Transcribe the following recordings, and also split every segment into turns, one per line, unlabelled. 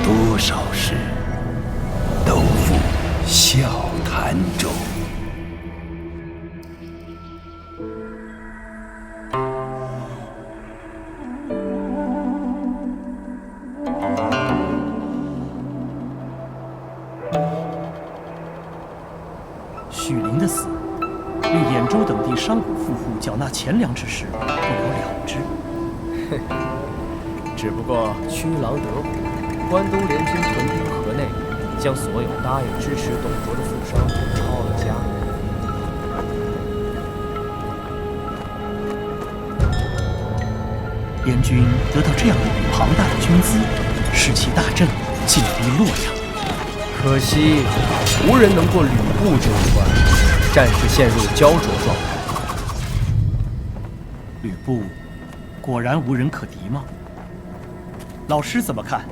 多少事，都付笑谈中。
许灵的死，令兖州等地商贾富户缴纳钱粮之事不了了之。
只不过驱狼得虎，关东联军屯兵河内，将所有答应支持董卓的富商抄了家。
燕军得到这样一笔庞大的军资，士气大振，进逼洛阳。
可惜无人能过吕布这一关，战事陷入焦灼状态。
吕布果然无人可敌吗？老师怎么看？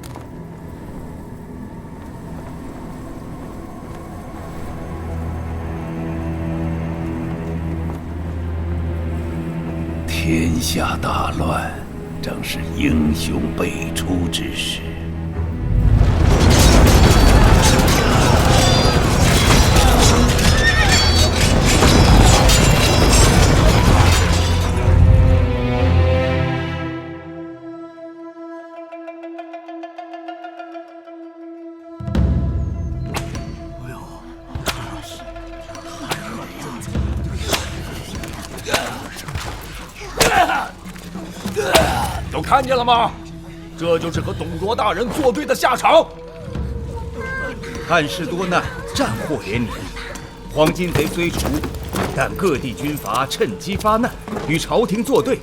天下大乱，正是英雄辈出之时。
都看见了吗？这就是和董卓大人作对的下场。
汉室多难，战祸连连，黄巾贼虽除，但各地军阀趁机发难，与朝廷作对。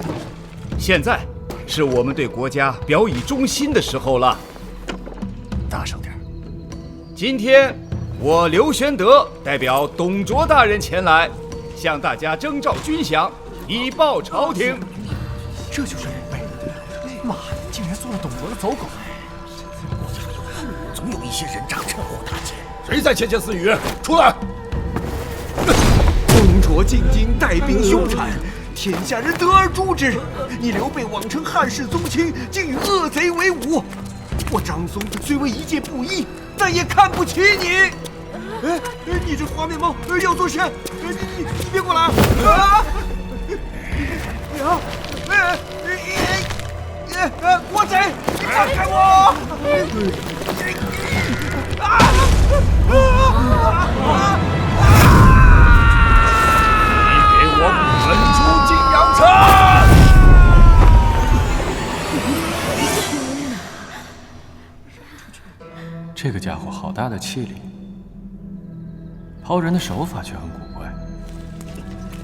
现在是我们对国家表以忠心的时候了。大声点！今天我刘玄德代表董卓大人前来，向大家征召军饷，以报朝廷。
这就是刘备！妈的，竟然做了董卓的走狗！
总有一些人渣趁火打劫。
谁在窃窃私语？出来！
董卓进京带兵凶残，天下人得而诛之。你刘备妄称汉室宗亲，竟与恶贼为伍。我张松虽为一介布衣，但也看不起你。哎，你这花面猫要做甚？你别过来！啊！国贼，你放开我！
你给我滚出晋阳
城！这个家伙好大的气力，抛人的手法却很古怪。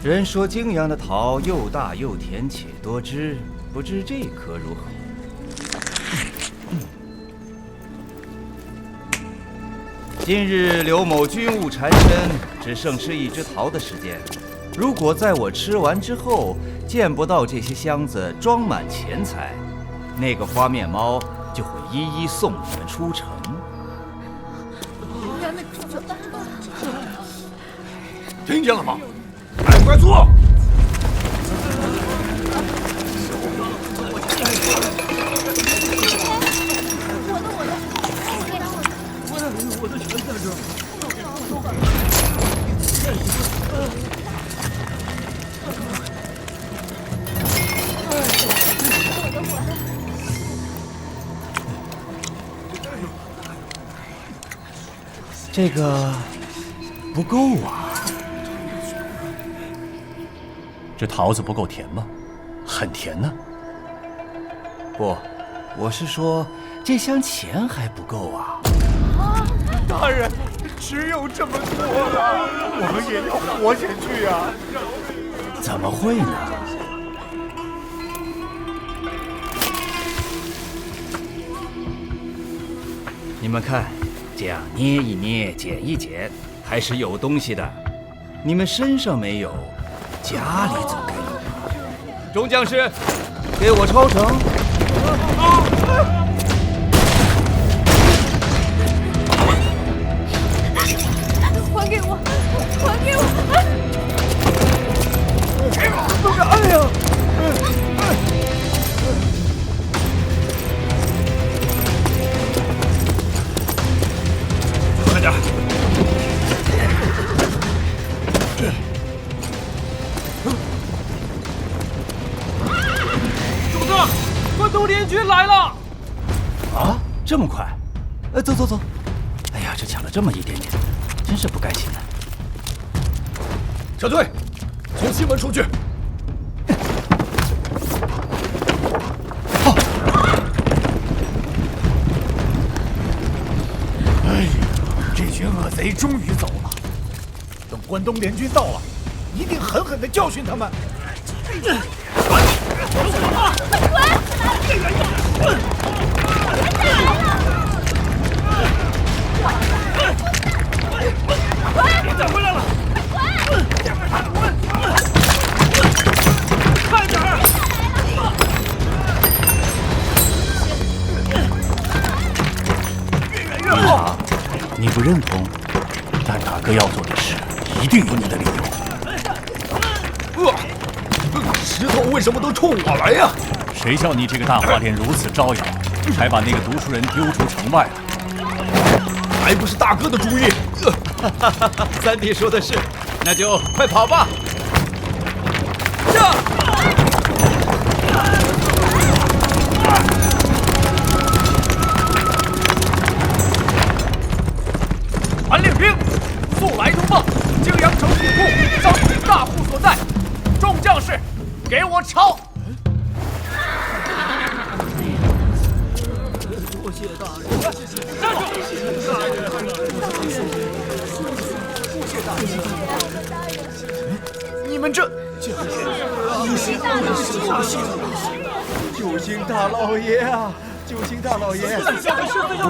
人说泾阳的桃又大又甜且多汁，不知这颗如何？今日刘某军务缠身，只剩吃一只桃的时间。如果在我吃完之后见不到这些箱子装满钱财，那个花面猫就会一一送你们出城。
听见了吗？赶快做！
我的拳在这儿。
这个不够啊！
这桃子不够甜吗？很甜呢。
不，我是说这箱钱还不够啊！
大人，只有这么多了，我们也要活下去啊！
怎么会呢？你们看，这样捏一捏，捡一捡，还是有东西的。你们身上没有，家里总该有吧？众将士，给我抄城！
还给我！还给我！
哎呀！
来了！
啊，这么快？走走走！哎呀，这抢了这么一点点，真是不该请的。
撤退，从西门出去。
哎呀，这群恶贼终于走了。等关东联军到了，一定狠狠地教训他们。
别再回来了！快点儿！越好！
你不认同，但大哥要做的事，一定有你的理由。
石头为什么都冲我来呀？
谁叫你这个大花脸如此招摇，才把那个读书人丢出城外了？
还不是大哥的主意。
三弟说的是，那就快跑吧！
传令兵，速来通报泾阳城府库张平大户所在，众将士，给我抄！多谢大人！站住！
你们这救星大老爷啊！救星大老爷！我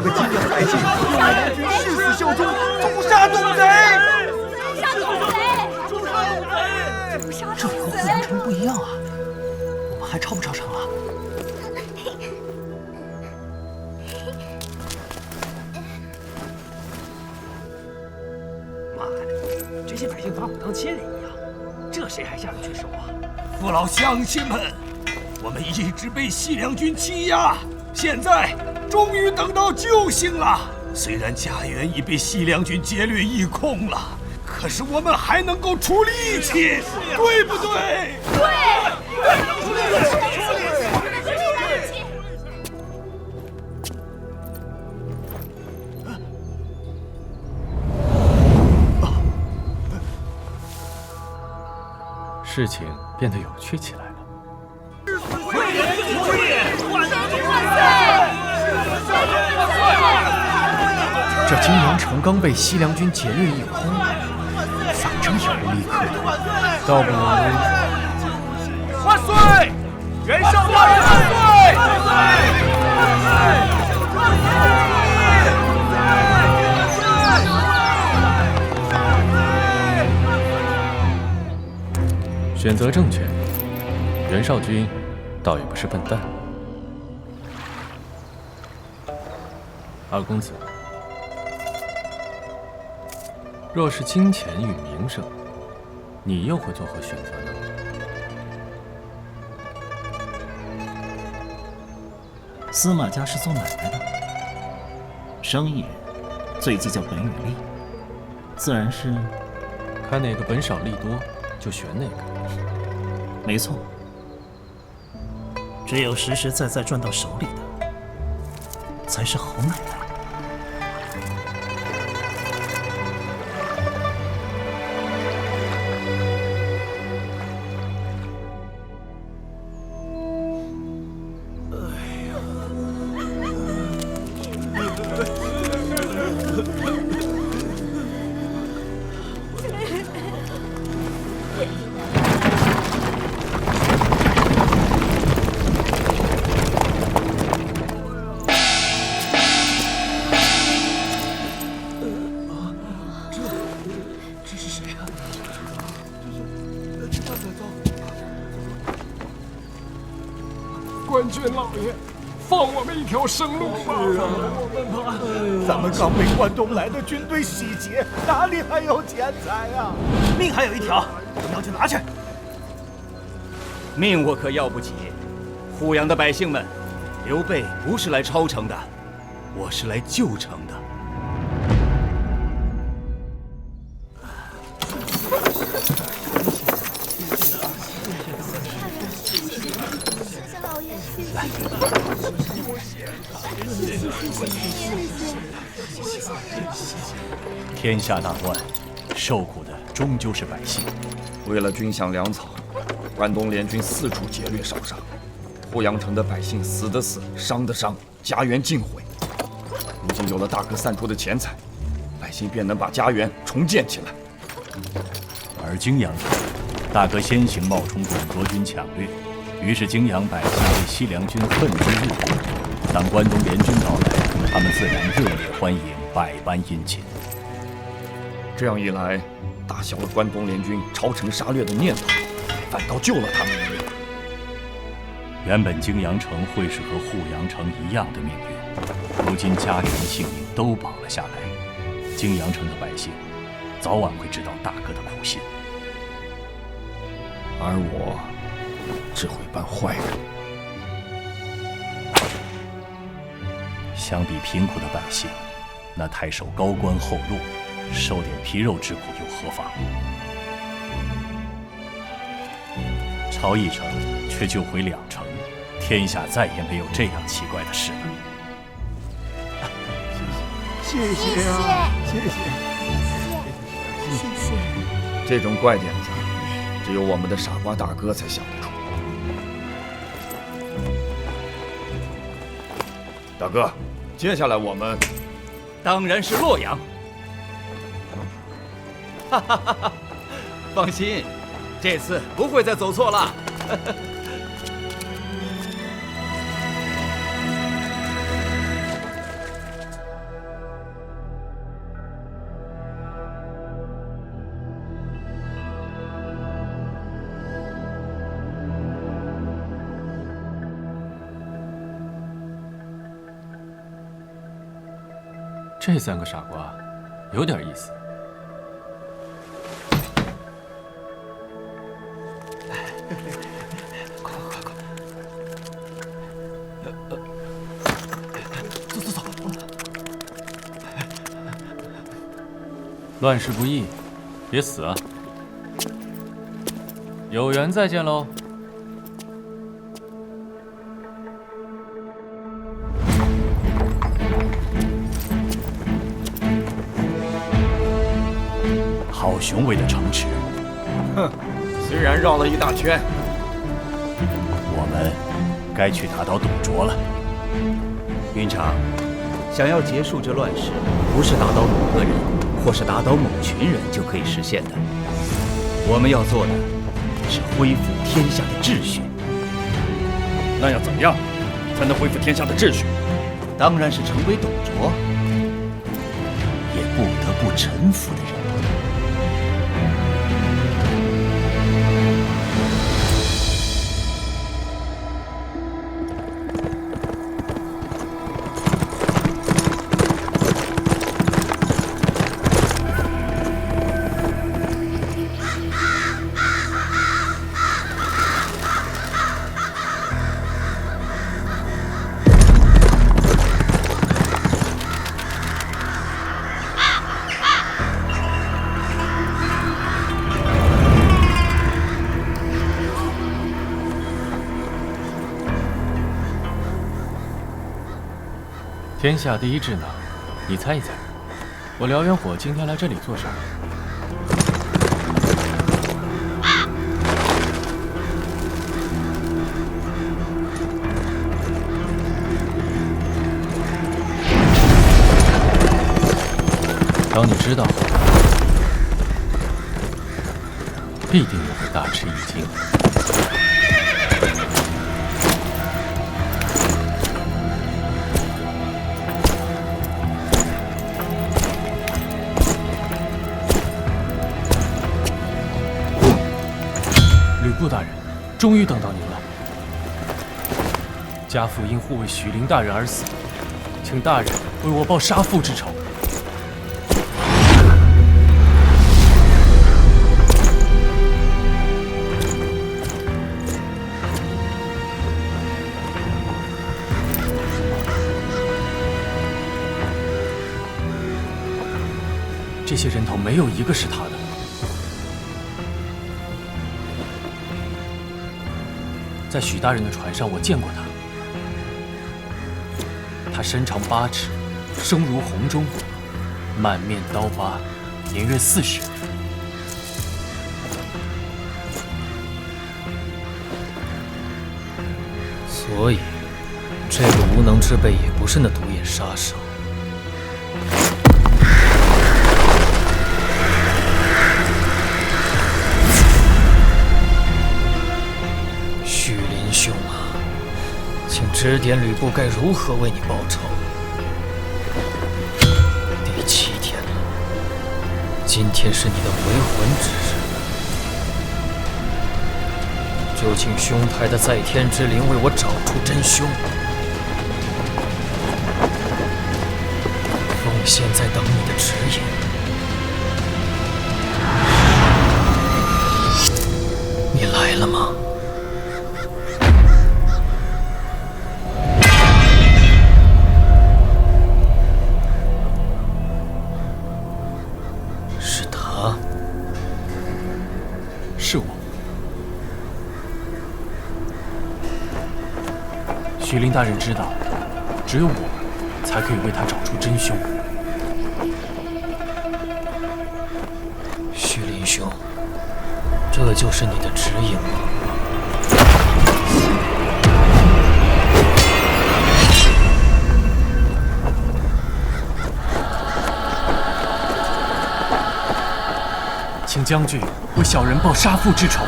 们今天百姓用联军誓死效忠，诛杀东贼！
这里和虎阳城不一样啊，我们还抄不抄城啊？
妈的，这些百姓把我当亲人一样，这谁还下得去手啊？
父老乡亲们，我们一直被西凉军欺压，现在终于等到救星了。虽然家园已被西凉军劫掠一空了，可是我们还能够出力气，对不对？
事情变得有趣起来了。
这泾阳城刚被西凉军劫掠一空，反正也无利可图，倒不如……万岁！袁绍大人万岁！
选择正确，袁绍军倒也不是笨蛋。二公子，若是金钱与名声，你又会作何选择呢？
司马家是做买卖的，生意人最计较本与利，自然是
看哪个本少利多，就选哪个。
没错。只有实实在在赚到手里的，才是好买卖。
官军老爷，放我们一条生路吧！
咱们刚被关东来的军队洗劫，哪里还有钱财啊？
命还有一条，要就拿去。
命我可要不起。阜阳的百姓们，刘备不是来抄城的，我是来救城的。
谢谢老爷，谢谢。
天下大乱，受苦的终究是百姓。
为了军饷粮草，关东联军四处劫掠烧杀，扈阳城的百姓死的死，伤的伤，家园尽毁。如今有了大哥散出的钱财，百姓便能把家园重建起来。
而泾阳城，大哥先行冒充董卓军抢掠，于是泾阳百姓为西凉军恨之入骨。当关东联军到来，他们自然热烈欢迎，百般殷勤。
这样一来，打消了关东联军朝城杀掠的念头，反倒救了他们一命。
原本泾阳城会是和扈阳城一样的命运，如今家人性命都保了下来，泾阳城的百姓早晚会知道大哥的苦心，
而我只会办坏人。
相比贫苦的百姓，那太守高官厚禄，受点皮肉之苦又何妨？抄一城却救回2城，天下再也没有这样奇怪的事了。
谢谢啊，谢谢。
这种怪点子，只有我们的傻瓜大哥才想得出。大哥，接下来我们
当然是洛阳。哈哈哈哈！放心，这次不会再走错了。
这3个傻瓜，有点意思。
走。
乱世不易，别死啊！有缘再见喽。
好雄伟的城池！
哼，虽然绕了一大圈，
我们该去打倒董卓了。
云长，想要结束这乱世，不是打倒某个人，或是打倒某群人就可以实现的。我们要做的是恢复天下的秩序。
那要怎么样才能恢复天下的秩序？
当然是成为董卓，
也不得不臣服的人。
天下第一智囊，你猜一猜，我燎原火今天来这里做啥？当你知道后，必定也会大吃一惊。吕布大人，终于等到您了。家父因护卫许灵大人而死，请大人为我报杀父之仇。这些人头没有一个是他的。在许大人的船上，我见过他。他身长8尺，声如洪钟，满面刀疤，年约40。所以，这个无能之辈也不是那独眼杀手。许林兄啊，请指点吕布该如何为你报仇。第7天了，今天是你的回魂之日。就请兄台的在天之灵为我找出真凶。奉献在等你的指引。你来了吗？是他。是我。许林大人知道，只有我才可以为他找出真凶。许林兄，这就是你的指引吗？请将军为小人报杀父之仇。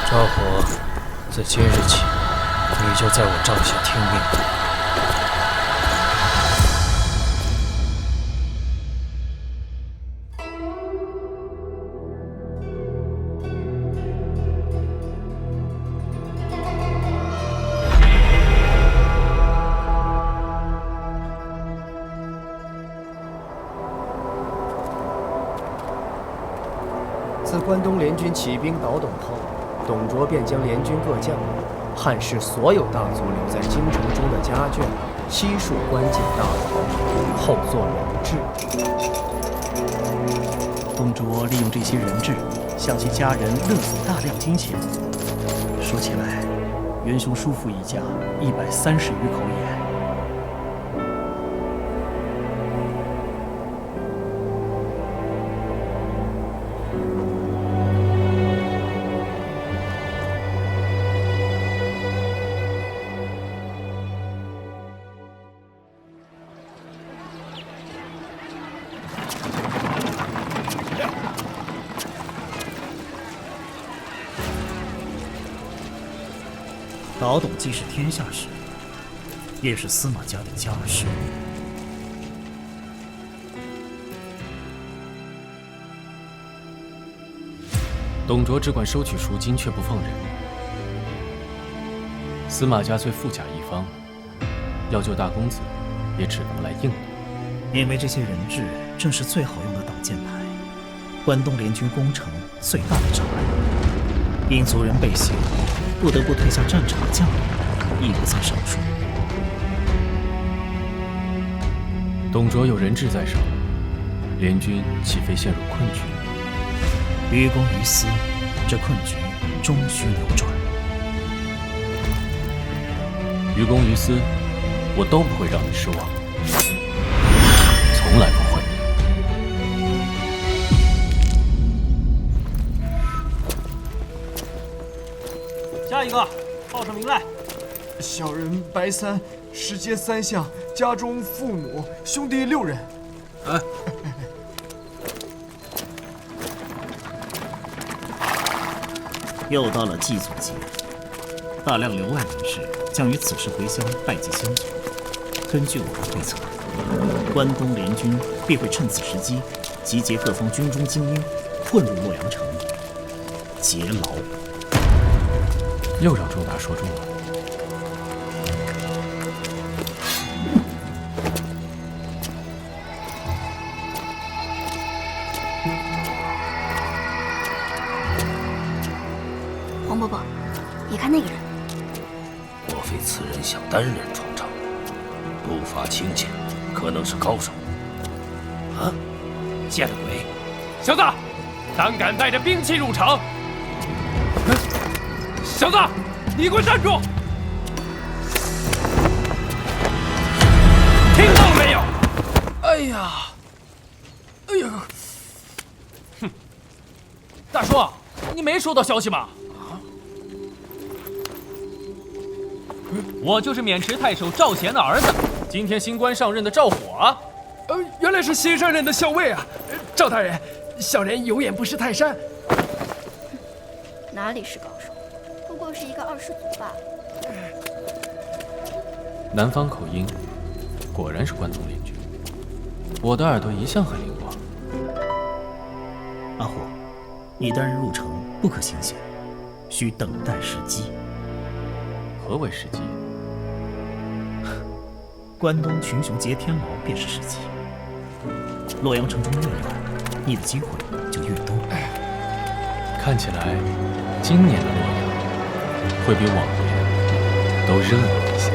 赵火，自今日起，你就在我帐下听命。
自关东联军起兵倒董后，董卓便将联军各将领、汉室所有大族留在京城中的家眷悉数关进大牢，后作人质。
董卓利用这些人质，向其家人勒索大量金钱。说起来，元雄叔父一家130余口也。倒董既是天下事，也是司马家的家事。
董卓只管收取赎金，却不放人。司马家虽富甲一方，要救大公子，也只能来硬的。
因为这些人质正是最好用的挡箭牌，关东联军攻城最大的障碍。因族人被挟，不得不退下战场的将领亦不在少数。
董卓有人质在手，联军岂非陷入困局？
于公于私，这困局终须扭转。
于公于私，我都不会让你失望，从来不会。
下一个，报上名来。
小人白三，时节3相，家中父母兄弟6人。
又到了祭祖节，大量留外人士将于此时回乡拜祭先祖。根据我的推测，关东联军必会趁此时机集结各方军中精英，混入洛阳城，劫牢。
又让周达说中了。
黄伯伯，你看那个人，
莫非此人想单人闯场，步伐轻浅，可能是高手。啊，见了鬼！
小子，胆敢带着兵器入城！
小子，你给我站住！听到了没有？
哎呀，哎呀！
哼，大叔，你没收到消息吗？我就是渑池太守赵贤的儿子，今天新官上任的赵火啊。
原来是新上任的校尉啊！赵大人，小人有眼不识泰山。
哪里是高手，不过是一个二世祖罢了。
南方口音，果然是关东联军。我的耳朵一向很灵光。
阿火，你单人入城不可行险，需等待时机。
何为时机？
关东群雄劫天牢便是时机。洛阳城中越乱，你的机会就越多。
看起来，今年的洛阳会比往年都热闹一些。